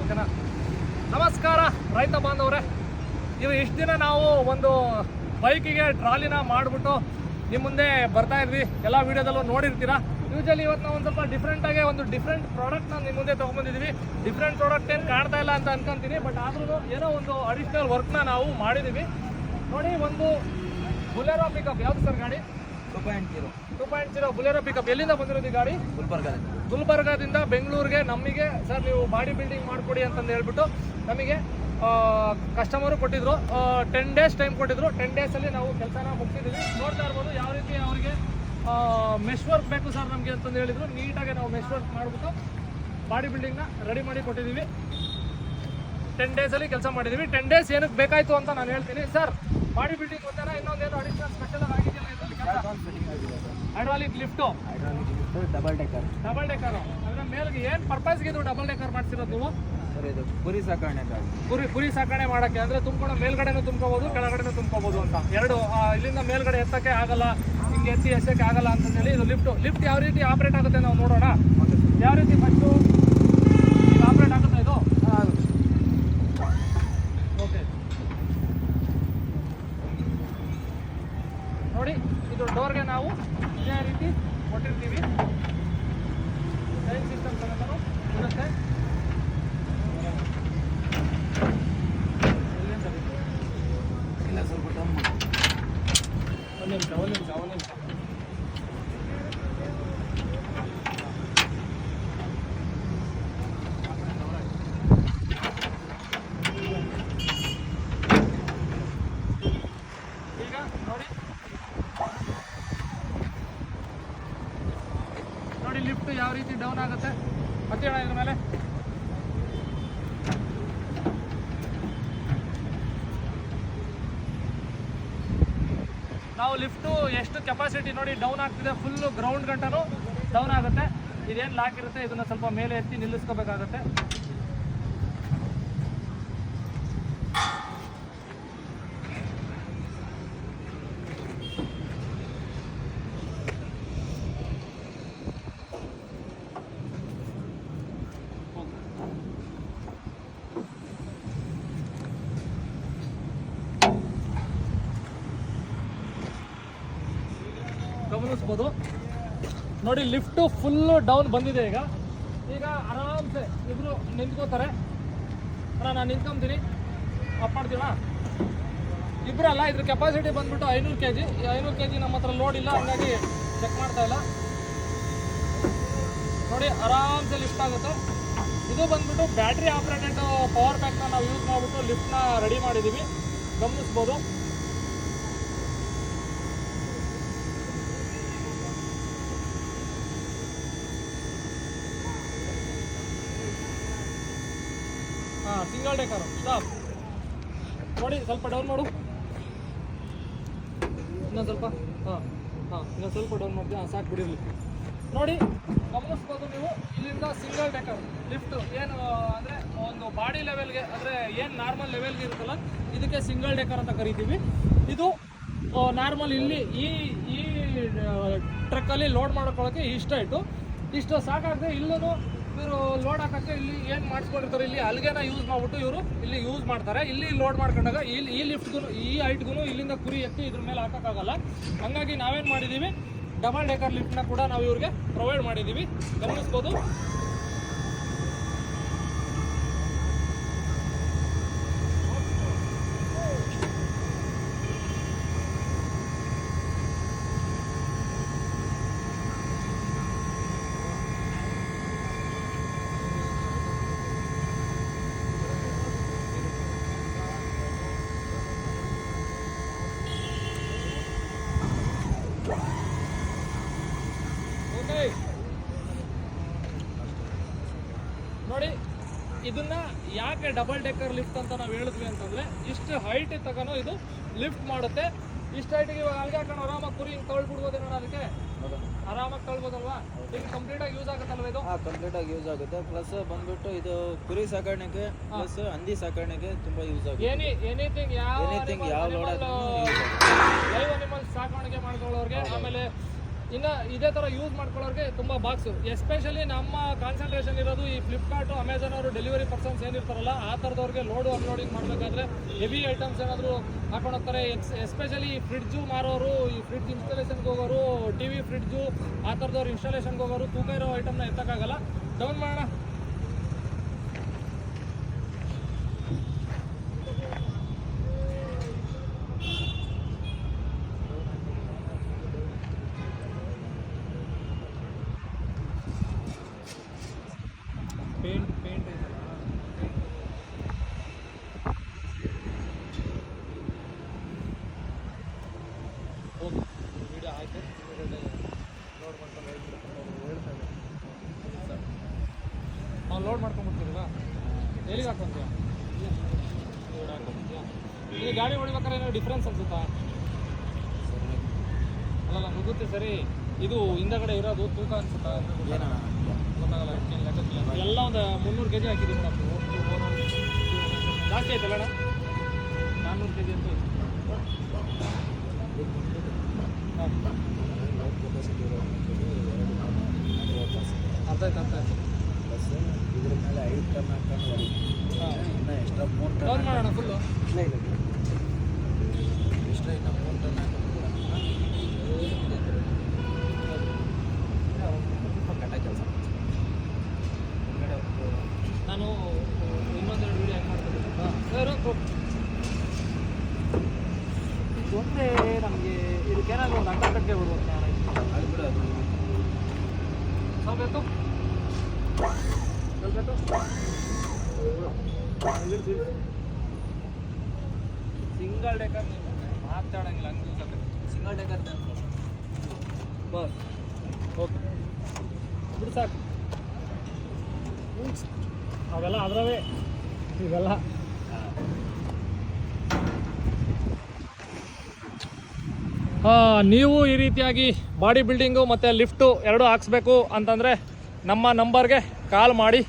ಓಕೆನಾ. ನಮಸ್ಕಾರ ರೈತ ಬಾಂಧವರೇ. ಇಷ್ಟು ದಿನ ನಾವು ಒಂದು ಬೈಕಿಗೆ ಟ್ರಾಲಿನ ಮಾಡಿಬಿಟ್ಟು ನಿಮ್ಮ ಮುಂದೆ ಬರ್ತಾ ಇದ್ವಿ, ಎಲ್ಲ ವೀಡಿಯೋದಲ್ಲೂ ನೋಡಿರ್ತೀರಾ. ಯೂಶಲಿ ಇವತ್ತು ನಾವು ಒಂದು ಸ್ವಲ್ಪ ಡಿಫ್ರೆಂಟಾಗಿ ಒಂದು ಡಿಫ್ರೆಂಟ್ ಪ್ರಾಡಕ್ಟ್ನ ನಿಮ್ಮ ಮುಂದೆ ತೊಗೊಂಬಂದಿದ್ದೀವಿ. ಡಿಫ್ರೆಂಟ್ ಪ್ರಾಡಕ್ಟ್ ಏನು ಕಾಣ್ತಾ ಇಲ್ಲ ಅಂತ ಅನ್ಕೊಂತೀನಿ, ಬಟ್ ಆದ್ರೂ ಏನೋ ಒಂದು ಅಡಿಷ್ನಲ್ ವರ್ಕ್ನ ನಾವು ಮಾಡಿದ್ದೀವಿ. ನೋಡಿ, ಒಂದು ಬುಲೆರೋ ಪಿಕಪ್. ಯಾವುದು ಸರ್ ಗಾಡಿ? 2.0 ಬುಲೆರೋ ಪಿಕಪ್. ಎಲ್ಲಿಂದ ಬಂದಿರೋದು ಈ ಗಾಡಿ? ಗುಲ್ಬರ್ಗಾದಿಂದ ಬೆಂಗಳೂರಿಗೆ ನಮಗೆ ಸರ್ ನೀವು ಬಾಡಿ ಬಿಲ್ಡಿಂಗ್ ಮಾಡಿಕೊಡಿ ಅಂತಂದು ಹೇಳ್ಬಿಟ್ಟು ನಮಗೆ ಕಸ್ಟಮರು ಕೊಟ್ಟಿದ್ರು. 10 ಡೇಸ್ ಟೈಮ್ ಕೊಟ್ಟಿದ್ರು. 10 ಡೇಸಲ್ಲಿ ನಾವು ಕೆಲಸನ ಮುಗಿಸಿದ್ದೀವಿ. ನೋಡ್ತಾ ಇರ್ಬೋದು ಯಾವ ರೀತಿ ಅವರಿಗೆ ಮೆಶ್ ವರ್ಕ್ ಬೇಕು ಸರ್ ನಮಗೆ ಅಂತಂದು ಹೇಳಿದ್ರು. ನೀಟಾಗಿ ನಾವು ಮೆಶ್ ವರ್ಕ್ ಮಾಡಿಬಿಟ್ಟು ಬಾಡಿ ಬಿಲ್ಡಿಂಗ್ನ ರೆಡಿ ಮಾಡಿ ಕೊಟ್ಟಿದ್ದೀವಿ. 10 ಡೇಸಲ್ಲಿ ಕೆಲಸ ಮಾಡಿದ್ದೀವಿ. 10 ಡೇಸ್ ಏನಕ್ಕೆ ಬೇಕಾಯಿತು ಅಂತ ನಾನು ಹೇಳ್ತೀನಿ. ಸರ್ ಬಾಡಿ ಬಿಲ್ಡಿಂಗ್ ಒಂಥರ ಇನ್ನೊಂದೇನು ಅಡಿಷನಲ್ ಸ್ಪೆಷಲ್ ಆಗಿದೆಯಲ್ಲ ಇದು? Hydraulic lift, double decker. ಅಂದರೆ ಮೇಲ್ಗೆ ಏನು ಪರ್ಪಸ್ಗೆ ಇದು ಡಬಲ್ ಡೆಕ್ಕರ್ ಮಾಡ್ತಿರೋದು ನೀವು? ಸರ್ ಇದು ಕುರಿ ಸಾಕಣೆ. ಕುರಿ ಸಾಕಣೆ ಮಾಡೋಕ್ಕೆ ಅಂದರೆ ತುಂಬ್ಕೊಂಡು ಮೇಲ್ಗಡೆನೂ ತುಂಬ್ಕೋಬೋದು, ಕೆಳಗಡೆನೂ ತುಂಬ್ಕೋಬೋದು ಅಂತ. ಎರಡು ಇಲ್ಲಿಂದ ಮೇಲ್ಗಡೆ ಎತ್ತಕ್ಕೆ ಆಗಲ್ಲ, ಹಿಂಗೆ ಎಸಕ್ಕೆ ಆಗಲ್ಲ ಅಂತಂದೇಳಿ ಇದು ಲಿಫ್ಟ್ ಯಾವ ರೀತಿ ಆಪ್ರೇಟ್ ಆಗುತ್ತೆ ನಾವು ನೋಡೋಣ. ಯಾವ ರೀತಿ ಫಸ್ಟು ಆಪ್ರೇಟ್ ಆಗುತ್ತೆ ಇದು? ಓಕೆ, ನೋಡಿ ಇದು ಡೋರ್ಗೆ ನಾವು ಇದೇ ರೀತಿ ಕೊಟ್ಟಿರ್ತೀವಿ. ಟೈಮ್ ಸಿಸ್ಟಮ್ ಸಮೇತನೂ ಇರುತ್ತೆ. ಇಲ್ಲ ಸ್ವಲ್ಪ ಡೌನ್ ಮಾಡಿ. ಒಂದು ನಿಮಿಷ. ಈಗ ನೋಡಿ ಲಿಫ್ಟ್ ಯಾವ ರೀತಿ ಡೌನ್ ಆಗುತ್ತೆ. ಹತ್ತಿರ ಇದ್ರ ಮೇಲೆ ನಾವು ಲಿಫ್ಟು ಎಷ್ಟು ಕೆಪಾಸಿಟಿ ನೋಡಿ ಡೌನ್ ಆಗ್ತಿದೆ, ಫುಲ್ ಗ್ರೌಂಡ್ ಗಂಟನೂ ಡೌನ್ ಆಗುತ್ತೆ. ಇದೇನು ಲಾಕ್ ಇರುತ್ತೆ ಇದನ್ನು ಸ್ವಲ್ಪ ಮೇಲೆ ಎತ್ತಿ ನಿಲ್ಲಿಸ್ಕೋಬೇಕಾಗತ್ತೆ. ಗಮನಿಸ್ಬೋದು ನೋಡಿ, ಲಿಫ್ಟು ಫುಲ್ಲು ಡೌನ್ ಬಂದಿದೆ. ಈಗ ಆರಾಮ್ಸೆ ಇಬ್ಬರು ನಿಂತ್ಕೋತಾರೆ. ನಾನು ನಿಂತ್ಕೊಂತೀನಿ, ಅಪ್ ಮಾಡ್ತೀವ. ಇಬ್ಬರಲ್ಲ, ಇದ್ರ ಕೆಪಾಸಿಟಿ ಬಂದ್ಬಿಟ್ಟು 500 kg. 500 kg ನಮ್ಮ ಹತ್ರ ಲೋಡ್ ಇಲ್ಲ, ಹಂಗಾಗಿ ಚೆಕ್ ಮಾಡ್ತಾ ಇಲ್ಲ. ನೋಡಿ ಆರಾಮ್ಸೆ ಲಿಫ್ಟ್ ಆಗುತ್ತೆ. ಇದು ಬಂದ್ಬಿಟ್ಟು ಬ್ಯಾಟ್ರಿ ಆಪ್ರೇಟೆಡ್ ಪವರ್ ಬ್ಯಾಂಕ್ನ ನಾವು ಯೂಸ್ ಮಾಡಿಬಿಟ್ಟು ಲಿಫ್ಟ್ನ ರೆಡಿ ಮಾಡಿದ್ದೀವಿ. ಗಮನಿಸ್ಬೋದು. Single decker stop. ನೋಡಿ ಸ್ವಲ್ಪ ಡೌನ್ ಮಾಡು, ಇನ್ನೊಂದು ಸ್ವಲ್ಪ. ಇನ್ನೊಂದು ಸ್ವಲ್ಪ ಡೌನ್ ಮಾಡ್ತೀವಿ. ಸಾಕು ಬಿಡಿರಲಿ. ನೋಡಿ ಗಮನಿಸ್ಬೋದು ನೀವು, ಇಲ್ಲಿಂದ ಸಿಂಗಲ್ ಡೆಕ್ಕರ್ ಲಿಫ್ಟ್ ಏನು ಅಂದರೆ ಒಂದು ಬಾಡಿ ಲೆವೆಲ್ಗೆ, ಅಂದರೆ ಏನು ನಾರ್ಮಲ್ ಲೆವೆಲ್ಗೆ ಇರುತ್ತಲ್ಲ ಇದಕ್ಕೆ ಸಿಂಗಲ್ ಡೆಕ್ಕರ್ ಅಂತ ಕರಿತೀವಿ. ಇದು ನಾರ್ಮಲ್ ಇಲ್ಲಿ ಈ ಟ್ರಕ್ಕಲ್ಲಿ ಲೋಡ್ ಮಾಡ್ಕೊಳ್ಳೋಕ್ಕೆ ಇಷ್ಟು ಸಾಕಾಗದೆ ಇಲ್ಲೂ ಇವರು ಲೋಡ್ ಹಾಕೋಕ್ಕೆ ಇಲ್ಲಿ ಏನು ಮಾಡಿಸ್ಕೊಂಡಿರ್ತಾರೆ, ಇಲ್ಲಿ ಅಲ್ಗೆನ ಯೂಸ್ ಮಾಡಿಬಿಟ್ಟು ಇವರು ಇಲ್ಲಿ ಯೂಸ್ ಮಾಡ್ತಾರೆ. ಇಲ್ಲಿ ಲೋಡ್ ಮಾಡ್ಕೊಂಡಾಗ ಈ ಲಿಫ್ಟ್ಗೂ ಈ ಹೈಟ್ಗೂ ಇಲ್ಲಿಂದ ಕುರಿ ಎತ್ತಿ ಇದ್ರ ಮೇಲೆ ಹಾಕೋಕ್ಕಾಗಲ್ಲ. ಹಾಗಾಗಿ ನಾವೇನು ಮಾಡಿದ್ದೀವಿ, ಡಬಲ್ ಡೆಕ್ಕರ್ ಲಿಫ್ಟ್ನ ಕೂಡ ನಾವು ಇವ್ರಿಗೆ ಪ್ರೊವೈಡ್ ಮಾಡಿದ್ದೀವಿ. ಗಮನಿಸ್ಬೋದು. ನೋಡಿ ಇದನ್ನ ಯಾಕೆ ಡಬಲ್ ಡೆಕ್ಕರ್ ಲಿಫ್ಟ್ ಅಂತ ನಾವು ಹೇಳಿದ್ವಿ ಅಂತಂದ್ರೆ, ಇಷ್ಟು ಹೈಟ್ ತಗೊಂಡು ಇದು ಲಿಫ್ಟ್ ಮಾಡುತ್ತೆ. ಇಷ್ಟು ಹೈಟಿಗೆ ಇವಾಗ ಅಲ್ಗೆ ಹಾಕೊಂಡು ಆರಾಮಾಗಿ ಕುರಿ ಹಿಂಗೆ ತೊಳ್ಬಿಡ್ಬೋದೇನೋ, ಅದಕ್ಕೆ ಆರಾಮಾಗಿ ತೊಳ್ಬೋದಲ್ವಾ? ಈಗ ಕಂಪ್ಲೀಟ್ ಆಗಿ ಯೂಸ್ ಆಗುತ್ತಲ್ವ ಇದು? ಕಂಪ್ಲೀಟ್ ಆಗಿ ಯೂಸ್ ಆಗುತ್ತೆ. ಪ್ಲಸ್ ಬಂದ್ಬಿಟ್ಟು ಇದು ಕುರಿ ಸಾಕಾಣಿಕೆ ಪ್ಲಸ್ ಹಂದಿ ಸಾಕಾಣಿಕೆ ತುಂಬಾ ಯೂಸ್ ಆಗುತ್ತೆ. ಎನಿಥಿಂಗ್ ಯಾವ ಲೈವ್ ಅನಿಮಲ್ಸ್ ಸಾಕಾಣಿಕೆ ಮಾಡ್ಕೊಳ್ಳೋರಿಗೆ, ಆಮೇಲೆ ಇನ್ನು ಇದೇ ಥರ ಯೂಸ್ ಮಾಡ್ಕೊಳ್ಳೋರಿಗೆ ತುಂಬ ಬಾಕ್ಸು, ಎಸ್ಪೆಷಲಿ ನಮ್ಮ ಕಾನ್ಸಂಟ್ರೇಷನ್ ಇರೋದು ಈ ಫ್ಲಿಪ್ಕಾರ್ಟು ಅಮೆಝಾನ್ ಅವರು ಡೆಲಿವರಿ ಪರ್ಸನ್ಸ್ ಏನಿರ್ತಾರಲ್ಲ ಆ ಥರದವ್ರಿಗೆ ಲೋಡು ಅನ್ಲೋಡಿಂಗ್ ಮಾಡಬೇಕಾದ್ರೆ ಹೆವಿ ಐಟಮ್ಸ್ ಏನಾದರೂ ಹಾಕೊಂಡು ಹೋಗ್ತಾರೆ. ಎಸ್ಪೆಷಲಿ ಈ ಫ್ರಿಡ್ಜು ಮಾರೋರು, ಈ ಫ್ರಿಡ್ಜ್ ಇನ್ಸ್ಟಾಲೇಷನ್ಗೆ ಹೋಗೋರು, ಟಿ ವಿ ಫ್ರಿಡ್ಜು ಆ ಥರದವ್ರು ಇನ್ಸ್ಟಾಲೇಷನ್ಗೆ ಹೋಗೋರು ತೂಕ ಇರೋ ಐಟಮ್ನ ಎತ್ತಕ್ಕಾಗಲ್ಲ. ಡೌನ್ ಮಾಡೋಣ. ಪೇಂಟ್ ಓಕೆ, ವಿಡಿಯೋ ಆಯ್ತು. ಲೋಡ್ ಮಾಡ್ಕೊಂಡು ಹೇಳ್ತಾ ಇದ್ದೆ ನಾವು ಲೋಡ್ ಮಾಡ್ಕೊಂಡ್ಬಿಡ್ತೀರಾ? ಎಲ್ಲಿಗೆ ಹಾಕೊಂತೀಯ? ಲೋಡ್ ಹಾಕೊಂತೀಯ? ಇಲ್ಲಿ ಗಾಡಿ ಹೊಡಿಬೇಕಾದ್ರೆ ಏನೋ ಡಿಫ್ರೆನ್ಸ್ ಅನ್ಸುತ್ತಾ? ಅಲ್ಲಲ್ಲ ಮುಗುತ್ತೆ ಸರಿ, ಇದು ಹಿಂದಗಡೆ ಇರೋದು ತೂಕ ಅನ್ಸುತ್ತಾ? ಗೊತ್ತಾಗಲ್ಲ, ಲೆಕ್ಕಕ್ಕಿಲ್ಲ. ಎಲ್ಲ ಒಂದು 300 kg ಹಾಕಿದ್ದೀವಿ ಮೇಡಮ್. ಜಾಸ್ತಿ ಆಯ್ತಲ್ಲ ಅಣ್ಣ? 400 kg ಅಂತೂ ಅರ್ಥ ಆಯ್ತು. ಇದ್ರ ಮೇಲೆ 5 ಟನ್ ಹಾಕೊಂಡು ಇನ್ನೂ ಎಕ್ಸ್ಟ್ರಾ 3 ಟನ್ ಡೌನ್ ಮಾಡೋಣ ಫುಲ್ಲು. ಎಕ್ಸ್ಟ್ರಾ ಇನ್ನೂ 3 ಟನ್ ಹಾಕೊಂಡು ಕಟ್ಟ ಕೆಲಸ. ನಾನು ಇನ್ನೊಂದೆರಡು ವೀಡಿಯೋ ಹೆಂಗೆ ಮಾಡ್ಕೊಬೇಕು ಒಂದೇ ನಮಗೆ ಇದಕ್ಕೇನಾದ್ರು ಒಂದು ಅಂಕ ಕಟ್ಟೆ ಬಿಡ್ಬೇಕು. ಅದು ಬಿಡು, ಅದು ಸ್ವಲ್ಪ ಎತ್ತು. ಸಿಂಗಲ್ ಡೆಕರ್ ಮಾತಾಡಂಗಿಲ್ಲ, ಹಂಗೆ ಸಿಂಗಲ್ ಡೆಕರ್ ಬಸ್. ಓಕೆ ಬಿಡು ಸಾಕು. ಅವೆಲ್ಲ ಅದ್ರವೇ ಇವೆಲ್ಲ. ನೀವು ಈ ರೀತಿಯಾಗಿ ಬಾಡಿ ಬಿಲ್ಡಿಂಗು ಮತ್ತು ಲಿಫ್ಟು ಎರಡೂ ಹಾಕ್ಸ್ಬೇಕು ಅಂತಂದರೆ ನಮ್ಮ ನಂಬರ್ಗೆ ಕಾಲ್ ಮಾಡಿ